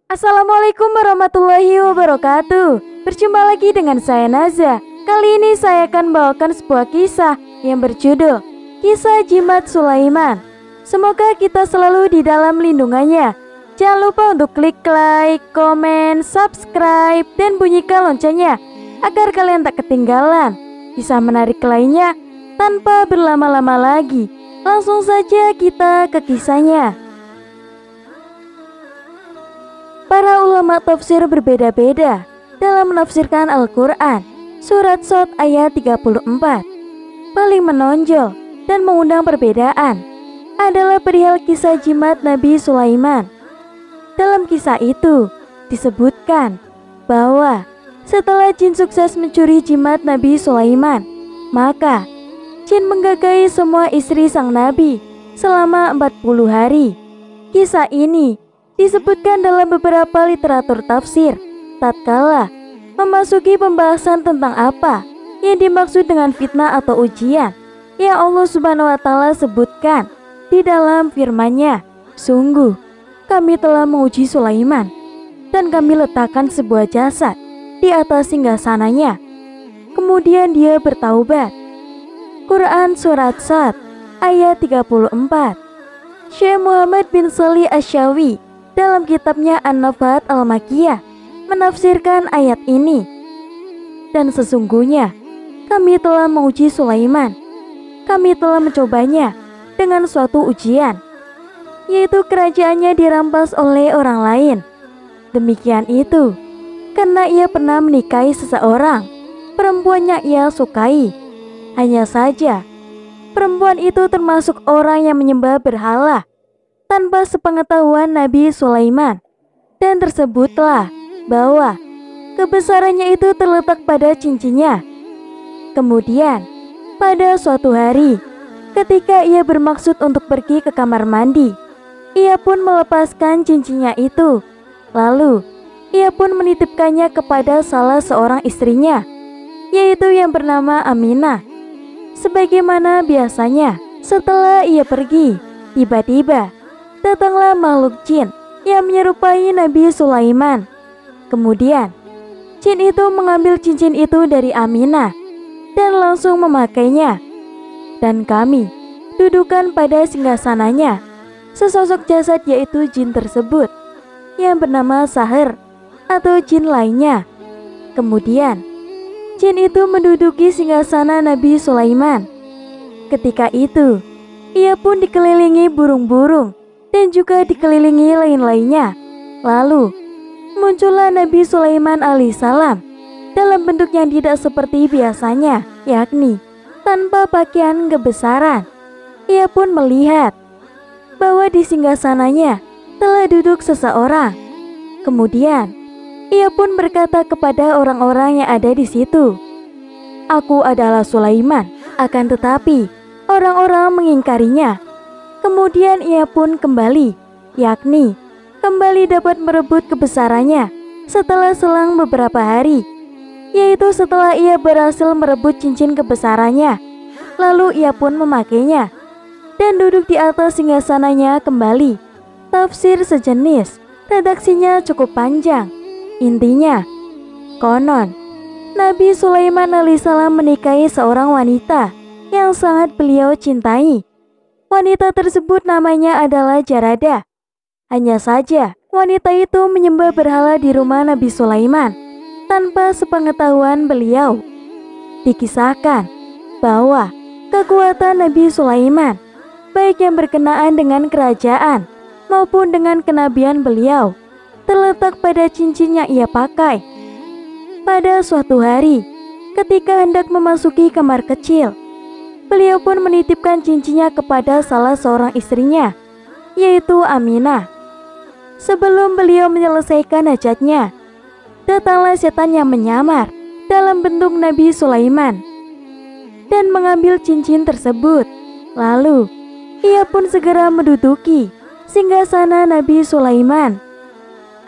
Assalamualaikum warahmatullahi wabarakatuh. Berjumpa lagi dengan saya Naza. Kali ini saya akan bawakan sebuah kisah yang berjudul Kisah Jimat Sulaiman. Semoga kita selalu di dalam lindungannya. Jangan lupa untuk klik like, komen, subscribe, dan bunyikan loncengnya agar kalian tak ketinggalan kisah menarik lainnya. Tanpa berlama-lama lagi, langsung saja kita ke kisahnya. Para ulama tafsir berbeda-beda dalam menafsirkan Al-Quran. Surat Shad ayat 34 paling menonjol dan mengundang perbedaan adalah perihal kisah jimat Nabi Sulaiman. Dalam kisah itu disebutkan bahwa setelah jin sukses mencuri jimat Nabi Sulaiman, maka jin menggagahi semua istri sang Nabi selama 40 hari. Kisah ini disebutkan dalam beberapa literatur tafsir tatkala memasuki pembahasan tentang apa yang dimaksud dengan fitnah atau ujian yang Allah Subhanahu wa Ta'ala sebutkan di dalam firman-Nya. Sungguh kami telah menguji Sulaiman dan kami letakkan sebuah jasad di atas singgasananya, kemudian dia bertaubat. Quran Surat Shad ayat 34. Syekh Muhammad bin Shalih Asy-Syawi dalam kitabnya An-Nafahat Al-Makkiyah menafsirkan ayat ini. Dan sesungguhnya kami telah menguji Sulaiman. Kami telah mencobanya dengan suatu ujian, yaitu kerajaannya dirampas oleh orang lain. Demikian itu karena ia pernah menikahi seseorang, perempuannya ia sukai. Hanya saja perempuan itu termasuk orang yang menyembah berhala tanpa sepengetahuan Nabi Sulaiman, dan tersebutlah bahwa kebesarannya itu terletak pada cincinnya. Kemudian pada suatu hari ketika ia bermaksud untuk pergi ke kamar mandi, ia pun melepaskan cincinnya itu. Lalu ia pun menitipkannya kepada salah seorang istrinya, yaitu yang bernama Aminah. Sebagaimana biasanya, setelah ia pergi, tiba-tiba datanglah makhluk jin yang menyerupai Nabi Sulaiman. Kemudian jin itu mengambil cincin itu dari Aminah dan langsung memakainya. Dan kami dudukan pada singgasananya sesosok jasad, yaitu jin tersebut yang bernama Sahir atau jin lainnya. Kemudian jin itu menduduki singgasana Nabi Sulaiman. Ketika itu ia pun dikelilingi burung-burung dan juga dikelilingi lain-lainnya. Lalu muncullah Nabi Sulaiman alaihissalam dalam bentuk yang tidak seperti biasanya, yakni tanpa pakaian kebesaran. Ia pun melihat bahwa di singgasananya telah duduk seseorang. Kemudian ia pun berkata kepada orang-orang yang ada di situ, "Aku adalah Sulaiman." Akan tetapi orang-orang mengingkarinya. Kemudian ia pun kembali, yakni kembali dapat merebut kebesarannya setelah selang beberapa hari, yaitu setelah ia berhasil merebut cincin kebesarannya. Lalu ia pun memakainya dan duduk di atas singgasananya kembali. Tafsir sejenis, redaksinya cukup panjang. Intinya, konon Nabi Sulaiman alaihissalam menikahi seorang wanita yang sangat beliau cintai. Wanita tersebut namanya adalah Jarada. Hanya saja wanita itu menyembah berhala di rumah Nabi Sulaiman tanpa sepengetahuan beliau. Dikisahkan bahwa kekuatan Nabi Sulaiman, baik yang berkenaan dengan kerajaan maupun dengan kenabian beliau, terletak pada cincin yang ia pakai. Pada suatu hari ketika hendak memasuki kamar kecil, beliau pun menitipkan cincinnya kepada salah seorang istrinya, yaitu Aminah. Sebelum beliau menyelesaikan hajatnya, datanglah setan yang menyamar dalam bentuk Nabi Sulaiman dan mengambil cincin tersebut. Lalu ia pun segera menduduki singgasana Nabi Sulaiman.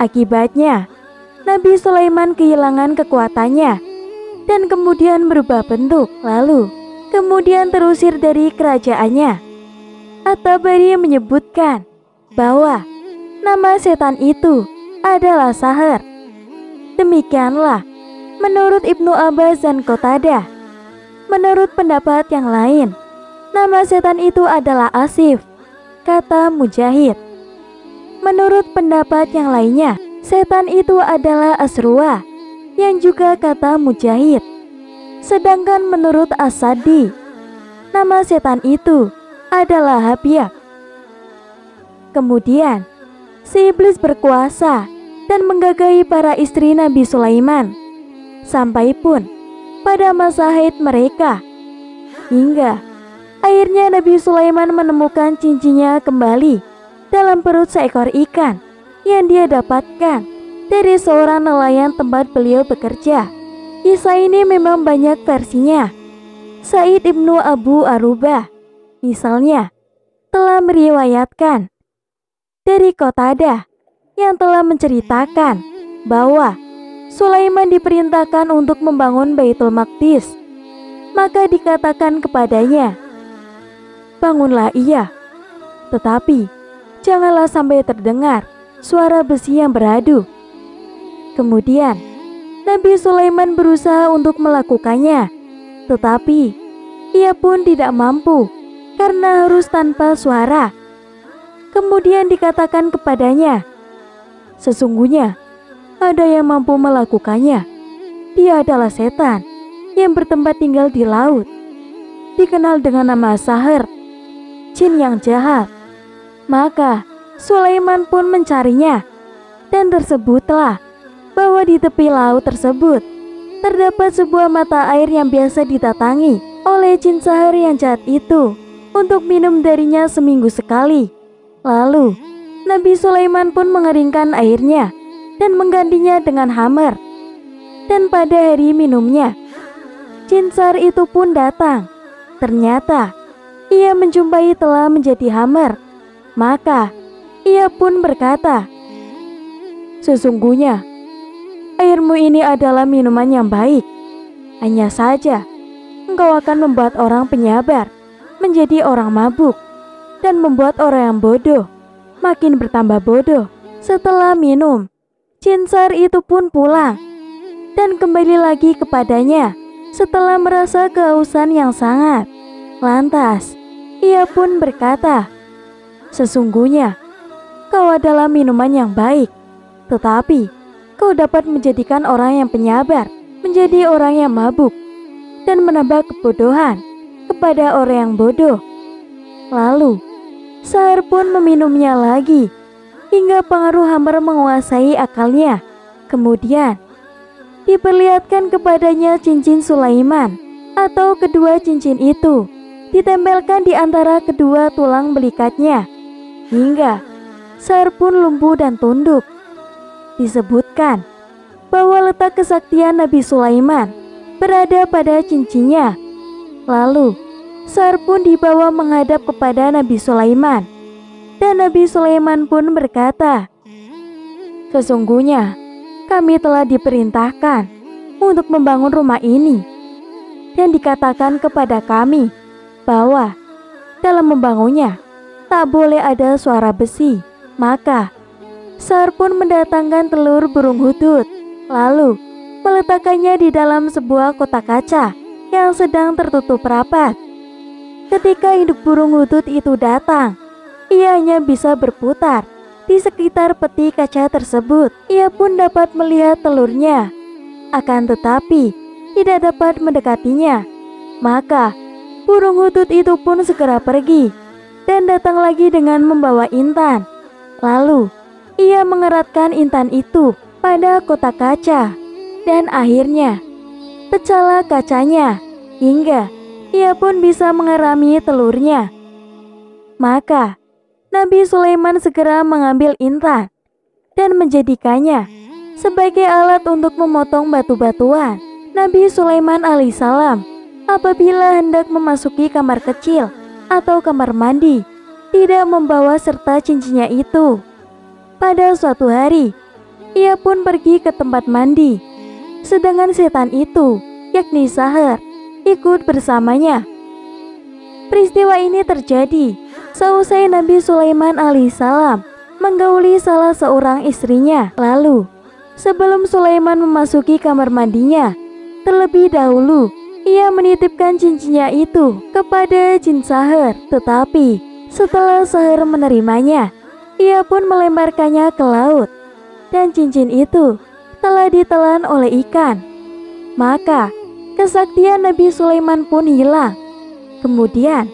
Akibatnya Nabi Sulaiman kehilangan kekuatannya dan kemudian berubah bentuk, lalu kemudian terusir dari kerajaannya. At-Tabari menyebutkan bahwa nama setan itu adalah Sahar. Demikianlah menurut Ibnu Abbas dan Qatadah. Menurut pendapat yang lain, nama setan itu adalah Asif, kata Mujahid. Menurut pendapat yang lainnya, setan itu adalah Asruwa, yang juga kata Mujahid. Sedangkan menurut As-Sadi, nama setan itu adalah Habyak. Kemudian, si iblis berkuasa dan menggagahi para istri Nabi Sulaiman, sampai pun pada masa haid mereka, hingga akhirnya Nabi Sulaiman menemukan cincinnya kembali dalam perut seekor ikan yang dia dapatkan dari seorang nelayan tempat beliau bekerja. Kisah ini memang banyak versinya. Said Ibnu Abu Arubah misalnya telah meriwayatkan dari Qatadah yang telah menceritakan bahwa Sulaiman diperintahkan untuk membangun Baitul Maqdis. Maka dikatakan kepadanya, "Bangunlah ia, tetapi janganlah sampai terdengar suara besi yang beradu." Kemudian Nabi Sulaiman berusaha untuk melakukannya, tetapi ia pun tidak mampu karena harus tanpa suara. Kemudian dikatakan kepadanya, "Sesungguhnya ada yang mampu melakukannya. Dia adalah setan yang bertempat tinggal di laut, dikenal dengan nama Sahar, jin yang jahat." Maka Sulaiman pun mencarinya, dan tersebutlah bahwa di tepi laut tersebut terdapat sebuah mata air yang biasa didatangi oleh jin Sahar yang jahat itu untuk minum darinya seminggu sekali. Lalu Nabi Sulaiman pun mengeringkan airnya dan menggantinya dengan hammer. Dan pada hari minumnya, jin Sahar itu pun datang. Ternyata ia menjumpai telah menjadi hammer. Maka ia pun berkata, "Sesungguhnya airmu ini adalah minuman yang baik. Hanya saja engkau akan membuat orang penyabar menjadi orang mabuk, dan membuat orang yang bodoh makin bertambah bodoh." Setelah minum, jin Sahar itu pun pulang dan kembali lagi kepadanya setelah merasa kehausan yang sangat. Lantas ia pun berkata, "Sesungguhnya kau adalah minuman yang baik, tetapi kau dapat menjadikan orang yang penyabar menjadi orang yang mabuk, dan menambah kebodohan kepada orang yang bodoh." Lalu Sahar pun meminumnya lagi hingga pengaruh hammer menguasai akalnya. Kemudian diperlihatkan kepadanya cincin Sulaiman, atau kedua cincin itu ditempelkan di antara kedua tulang belikatnya, hingga Sahar pun lumpuh dan tunduk. Disebutkan bahwa letak kesaktian Nabi Sulaiman berada pada cincinnya. Lalu Sahar pun dibawa menghadap kepada Nabi Sulaiman, dan Nabi Sulaiman pun berkata, "Sesungguhnya kami telah diperintahkan untuk membangun rumah ini, dan dikatakan kepada kami bahwa dalam membangunnya tak boleh ada suara besi." Maka Sahar pun mendatangkan telur burung hudud, lalu meletakkannya di dalam sebuah kotak kaca yang sedang tertutup rapat. Ketika induk burung hudud itu datang, ia hanya bisa berputar di sekitar peti kaca tersebut. Ia pun dapat melihat telurnya, akan tetapi tidak dapat mendekatinya. Maka burung hudud itu pun segera pergi dan datang lagi dengan membawa intan. Lalu ia mengeratkan intan itu pada kotak kaca, dan akhirnya pecahlah kacanya hingga ia pun bisa mengerami telurnya. Maka Nabi Sulaiman segera mengambil intan dan menjadikannya sebagai alat untuk memotong batu-batuan. Nabi Sulaiman alaihissalam apabila hendak memasuki kamar kecil atau kamar mandi tidak membawa serta cincinnya itu. Pada suatu hari ia pun pergi ke tempat mandi, sedangkan setan itu, yakni Sahar, ikut bersamanya. Peristiwa ini terjadi seusai Nabi Sulaiman alaihissalam menggauli salah seorang istrinya. Lalu, sebelum Sulaiman memasuki kamar mandinya, terlebih dahulu ia menitipkan cincinnya itu kepada jin sahir. Tetapi setelah sahir menerimanya, ia pun melemparkannya ke laut, dan cincin itu telah ditelan oleh ikan. Maka kesaktian Nabi Sulaiman pun hilang. Kemudian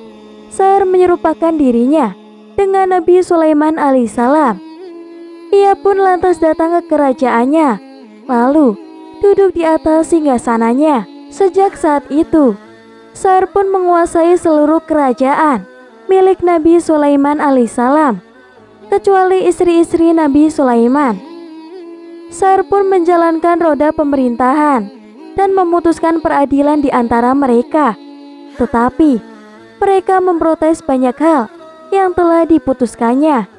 sahir menyerupakan dirinya dengan Nabi Sulaiman alaihissalam. Ia pun lantas datang ke kerajaannya, lalu duduk di atas singgasananya. Sejak saat itu, sahir pun menguasai seluruh kerajaan milik Nabi Sulaiman alaihissalam, kecuali istri-istri Nabi Sulaiman. Sahir pun menjalankan roda pemerintahan dan memutuskan peradilan di antara mereka. Tetapi mereka memprotes banyak hal yang telah diputuskannya,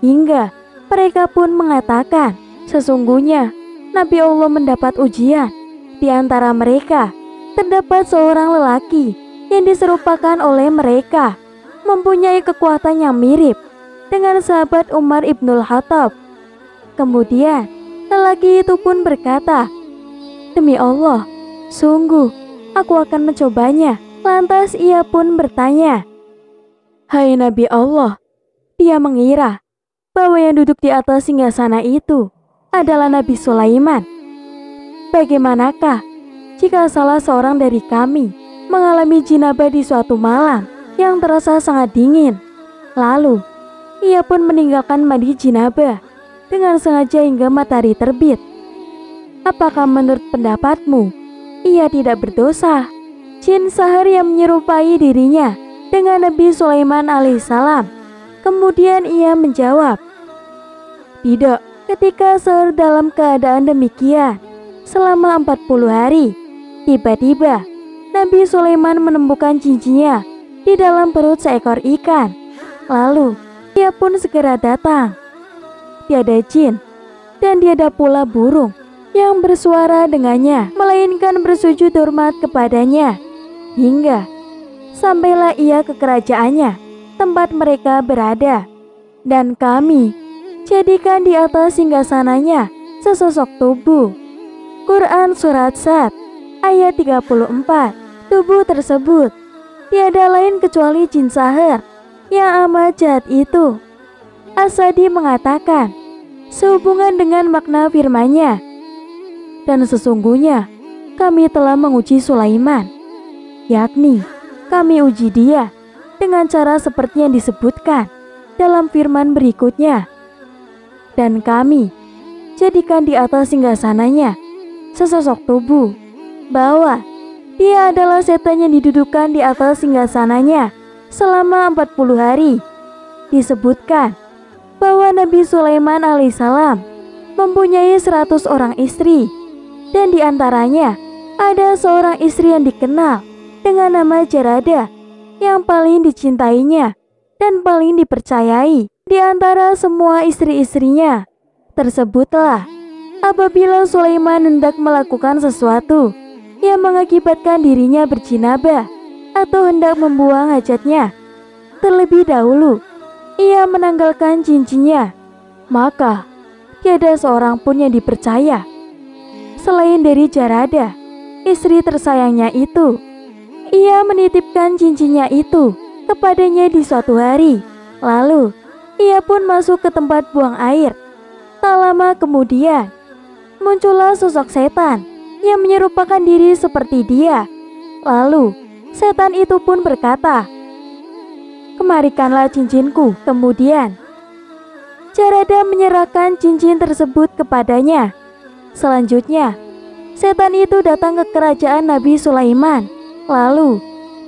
hingga mereka pun mengatakan sesungguhnya Nabi Allah mendapat ujian. Di antara mereka terdapat seorang lelaki yang diserupakan oleh mereka, mempunyai kekuatan yang mirip dengan sahabat Umar ibnul Khattab. Kemudian lelaki itu pun berkata, "Demi Allah, sungguh aku akan mencobanya." Lantas ia pun bertanya, "Hai Nabi Allah," dia mengira bahwa yang duduk di atas singgasana itu adalah Nabi Sulaiman. "Bagaimanakah jika salah seorang dari kami mengalami jinabah di suatu malam yang terasa sangat dingin, lalu ia pun meninggalkan mandi jinabah dengan sengaja hingga matahari terbit? Apakah menurut pendapatmu ia tidak berdosa?" Jin sahir yang menyerupai dirinya dengan Nabi Sulaiman alaihissalam. Kemudian ia menjawab, "Tidak." Ketika sahir dalam keadaan demikian selama 40 hari, tiba-tiba Nabi Sulaiman menemukan cincinnya di dalam perut seekor ikan. Lalu ia pun segera datang. Tiada jin dan tiada pula burung yang bersuara dengannya, melainkan bersujud hormat kepadanya, hingga sampailah ia ke kerajaannya tempat mereka berada. Dan kami jadikan di atas singgasananya sesosok tubuh. Quran Surat Sad ayat 34. Tubuh tersebut tiada lain kecuali jin sahir yang amat jahat itu. As-Sadi mengatakan sehubungan dengan makna firman-Nya, "Dan sesungguhnya kami telah menguji Sulaiman," yakni kami uji dia dengan cara seperti yang disebutkan dalam firman berikutnya. "Dan kami jadikan di atas singgasananya sesosok tubuh," bahwa dia adalah setan yang didudukkan di atas singgasananya selama 40 hari. Disebutkan bahwa Nabi Sulaiman alaihissalam mempunyai 100 orang istri, dan di antaranya ada seorang istri yang dikenal dengan nama Jarada, yang paling dicintainya dan paling dipercayai di antara semua istri-istrinya. Tersebutlah apabila Sulaiman hendak melakukan sesuatu yang mengakibatkan dirinya berjinabah atau hendak membuang hajatnya, terlebih dahulu ia menanggalkan cincinnya, maka tiada seorang pun yang dipercaya selain dari Jarada, istri tersayangnya itu. Ia menitipkan cincinnya itu kepadanya di suatu hari. Lalu ia pun masuk ke tempat buang air. Tak lama kemudian muncullah sosok setan yang menyerupakan diri seperti dia. Lalu setan itu pun berkata, "Kemarikanlah cincinku." Kemudian Jarada menyerahkan cincin tersebut kepadanya. Selanjutnya setan itu datang ke kerajaan Nabi Sulaiman, lalu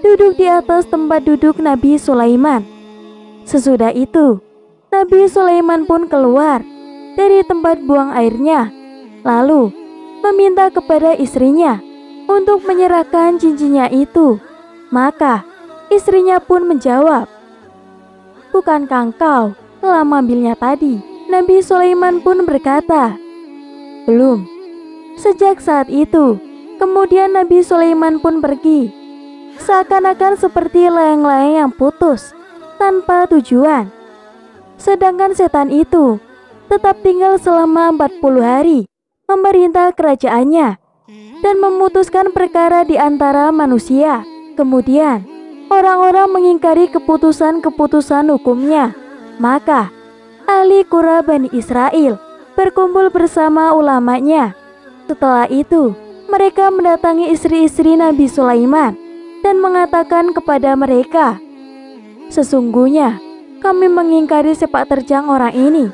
duduk di atas tempat duduk Nabi Sulaiman. Sesudah itu Nabi Sulaiman pun keluar dari tempat buang airnya, lalu meminta kepada istrinya untuk menyerahkan cincinnya itu. Maka istrinya pun menjawab, "Bukankah engkau telah mengambilnya tadi?" Nabi Sulaiman pun berkata, "Belum." Sejak saat itu kemudian Nabi Sulaiman pun pergi, seakan-akan seperti layang-layang yang putus tanpa tujuan. Sedangkan setan itu tetap tinggal selama 40 hari memerintah kerajaannya dan memutuskan perkara di antara manusia. Kemudian orang-orang mengingkari keputusan-keputusan hukumnya. Maka ahli Qura Bani Israel berkumpul bersama ulamanya. Setelah itu mereka mendatangi istri-istri Nabi Sulaiman dan mengatakan kepada mereka, "Sesungguhnya kami mengingkari sepak terjang orang ini.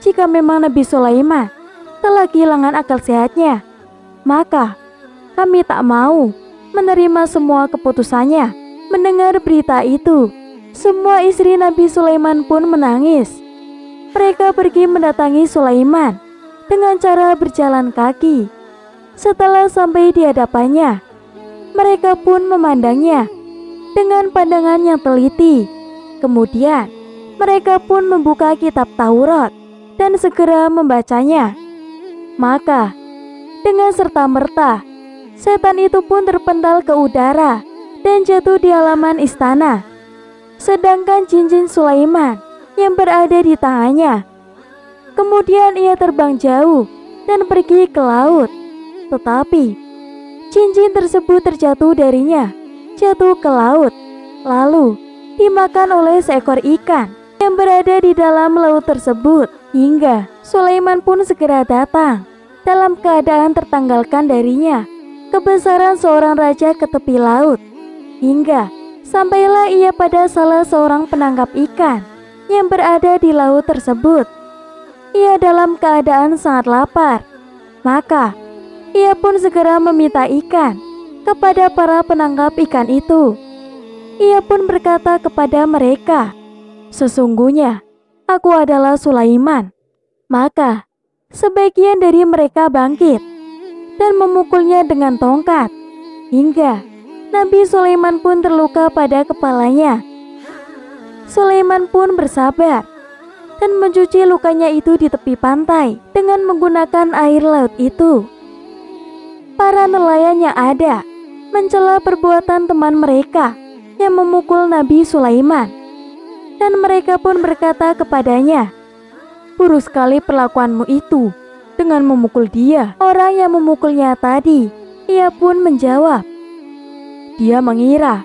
Jika memang Nabi Sulaiman telah kehilangan akal sehatnya, maka kami tak mau menerima semua keputusannya." Mendengar berita itu, semua istri Nabi Sulaiman pun menangis. Mereka pergi mendatangi Sulaiman dengan cara berjalan kaki. Setelah sampai di hadapannya, mereka pun memandangnya dengan pandangan yang teliti. Kemudian mereka pun membuka kitab Taurat dan segera membacanya. Maka dengan serta-merta setan itu pun terpental ke udara dan jatuh di halaman istana. Sedangkan cincin Sulaiman yang berada di tangannya, kemudian ia terbang jauh dan pergi ke laut. Tetapi cincin tersebut terjatuh darinya, jatuh ke laut, lalu dimakan oleh seekor ikan yang berada di dalam laut tersebut. Hingga Sulaiman pun segera datang dalam keadaan tertanggalkan darinya kebesaran seorang raja ke tepi laut. Hingga sampailah ia pada salah seorang penangkap ikan yang berada di laut tersebut. Ia dalam keadaan sangat lapar. Maka ia pun segera meminta ikan kepada para penangkap ikan itu. Ia pun berkata kepada mereka, "Sesungguhnya aku adalah Sulaiman." Maka sebagian dari mereka bangkit dan memukulnya dengan tongkat, hingga Nabi Sulaiman pun terluka pada kepalanya. Sulaiman pun bersabar dan mencuci lukanya itu di tepi pantai dengan menggunakan air laut itu. Para nelayan yang ada mencela perbuatan teman mereka yang memukul Nabi Sulaiman, dan mereka pun berkata kepadanya, "Buruk sekali perlakuanmu itu dengan memukul dia." Orang yang memukulnya tadi, ia pun menjawab, dia mengira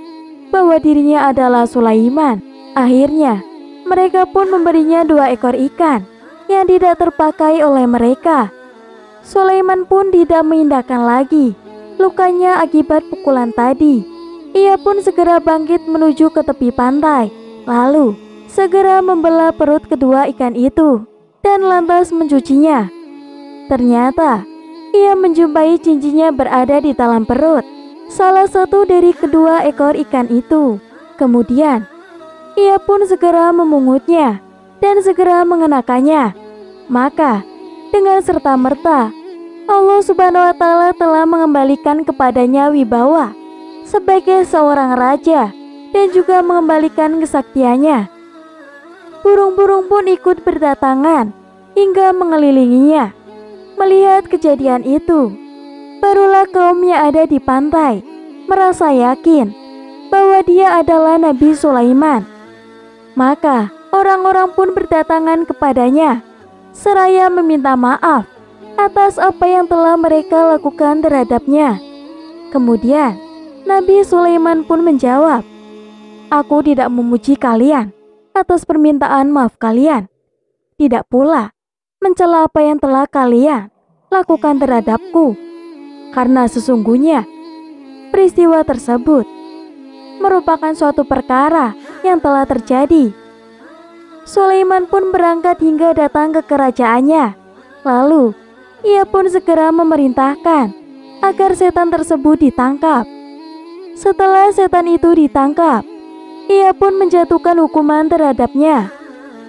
bahwa dirinya adalah Sulaiman. Akhirnya mereka pun memberinya 2 ekor ikan yang tidak terpakai oleh mereka. Sulaiman pun tidak mengindahkan lagi lukanya akibat pukulan tadi. Ia pun segera bangkit menuju ke tepi pantai, lalu segera membelah perut kedua ikan itu dan lantas mencucinya. Ternyata ia menjumpai cincinnya berada di dalam perut salah satu dari kedua ekor ikan itu. Kemudian ia pun segera memungutnya dan segera mengenakannya. Maka dengan serta-merta Allah Subhanahu wa Ta'ala telah mengembalikan kepadanya wibawa sebagai seorang raja dan juga mengembalikan kesaktiannya. Burung-burung pun ikut berdatangan hingga mengelilinginya. Melihat kejadian itu, barulah kaum yang ada di pantai merasa yakin bahwa dia adalah Nabi Sulaiman. Maka orang-orang pun berdatangan kepadanya seraya meminta maaf atas apa yang telah mereka lakukan terhadapnya. Kemudian Nabi Sulaiman pun menjawab, "Aku tidak memuji kalian atas permintaan maaf kalian, tidak pula mencela apa yang telah kalian lakukan terhadapku. Karena sesungguhnya peristiwa tersebut merupakan suatu perkara yang telah terjadi." Sulaiman pun berangkat hingga datang ke kerajaannya. Lalu ia pun segera memerintahkan agar setan tersebut ditangkap. Setelah setan itu ditangkap, ia pun menjatuhkan hukuman terhadapnya.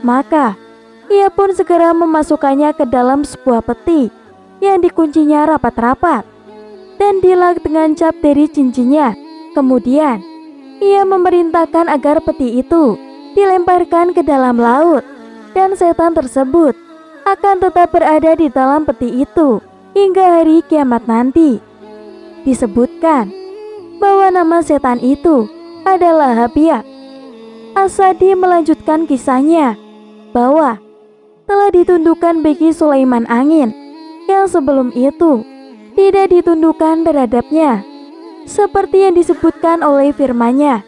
Maka ia pun segera memasukkannya ke dalam sebuah peti yang dikuncinya rapat-rapat dan dilak dengan cap dari cincinnya. Kemudian ia memerintahkan agar peti itu dilemparkan ke dalam laut, dan setan tersebut akan tetap berada di dalam peti itu hingga hari kiamat nanti. Disebutkan bahwa nama setan itu adalah Habyak. As-Sadi melanjutkan kisahnya. bawah telah ditundukkan bagi Sulaiman angin yang sebelum itu tidak ditundukkan terhadapnya, seperti yang disebutkan oleh firman-Nya.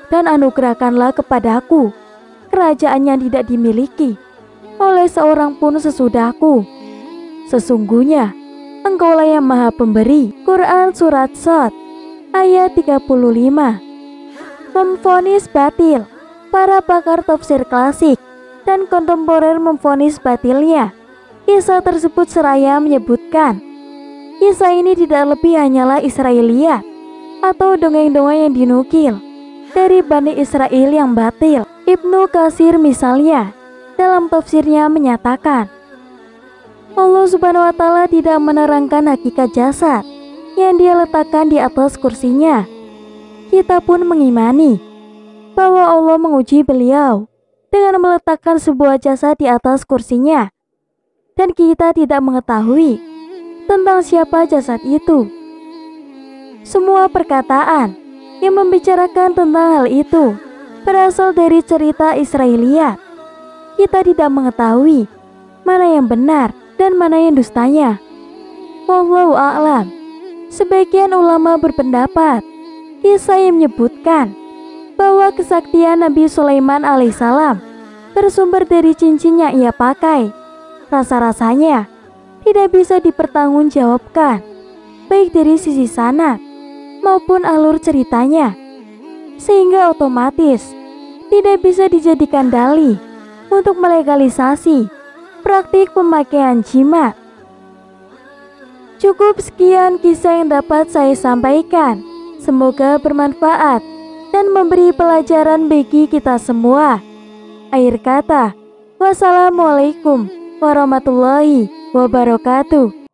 Dan anugerahkanlah kepadaku kerajaan yang tidak dimiliki oleh seorang pun sesudahku. Sesungguhnya Engkaulah yang Maha Pemberi. Quran Surat Shad ayat 35. Memvonis batil. Para pakar tafsir klasik dan kontemporer memvonis batilnya kisah tersebut seraya menyebutkan kisah ini tidak lebih hanyalah Israiliyat atau dongeng-dongeng yang dinukil dari Bani Israel yang batil. Ibnu Katsir misalnya dalam tafsirnya menyatakan Allah Subhanahu wa Ta'ala tidak menerangkan hakikat jasad yang Dia letakkan di atas kursinya. Kita pun mengimani bahwa Allah menguji beliau dengan meletakkan sebuah jasad di atas kursinya, dan kita tidak mengetahui tentang siapa jasad itu. Semua perkataan yang membicarakan tentang hal itu berasal dari cerita Israiliyat. Kita tidak mengetahui mana yang benar dan mana yang dustanya. Wallahu a'lam. Sebagian ulama berpendapat kisah yang menyebutkan bahwa kesaktian Nabi Sulaiman alaihissalam bersumber dari cincin yang ia pakai. Rasa-rasanya tidak bisa dipertanggungjawabkan, baik dari sisi sanad maupun alur ceritanya, sehingga otomatis tidak bisa dijadikan dalih untuk melegalisasi praktik pemakaian jimat. Cukup sekian kisah yang dapat saya sampaikan. Semoga bermanfaat dan memberi pelajaran bagi kita semua. Akhir kata, wassalamualaikum warahmatullahi wabarakatuh.